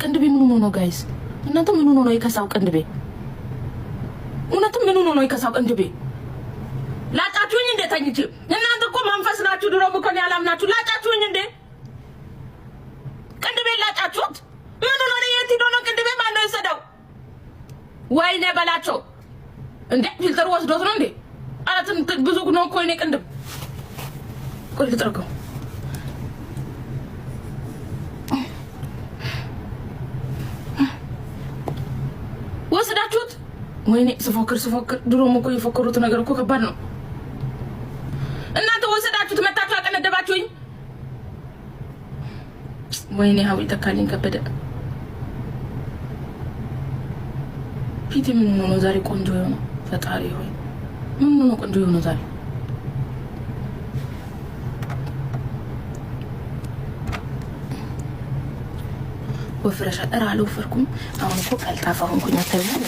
ቅንድቤ ምን ሆኖ ነው ጋይስ? እናንተ ምን ሆኖ ነው የከሳው ቅንድቤ? እውነትም ምን ሆኖ ነው የከሳው ቅንድቤ? ላጫችሁኝ እንዴ ተኝቼ? እናንተ እኮ መንፈስ ናችሁ። ድሮም እኮ ነው ያላምናችሁ። ላጫችሁኝ እንዴ? ቅንድቤ ላጫችሁት? ምን ሆኖ ነው የት ሄዶ ነው ቅንድቤ? ማን ነው የሰደው? ወይኔ በላቸው እንዴ! ፊልተር ወስዶት ነው እንዴ? አላትን ብዙ ነው እኮ እኔ ቅንድብ ቆይ ልጥረገው። ወስዳችሁት? ወይኔ ስፎክር ድሮም እኮ የፎከሩት ነገር እኮ ከባድ ነው። እናንተ ወስዳችሁት መጣችሁ አቀነደባችሁኝ። ወይኔ ሀዊ ተካልኝ ከበደ ፊት ምን ሆኖ ዛሬ ቆንጆ የሆነ ፈጣሪ ሆይ ምን ሆኖ ቆንጆ የሆነ ዛሬ ወፍረሻ እራ አልወፈርኩም። አሁን እኮ ቀልጣፋ ሆንኩኝ። አታውቂም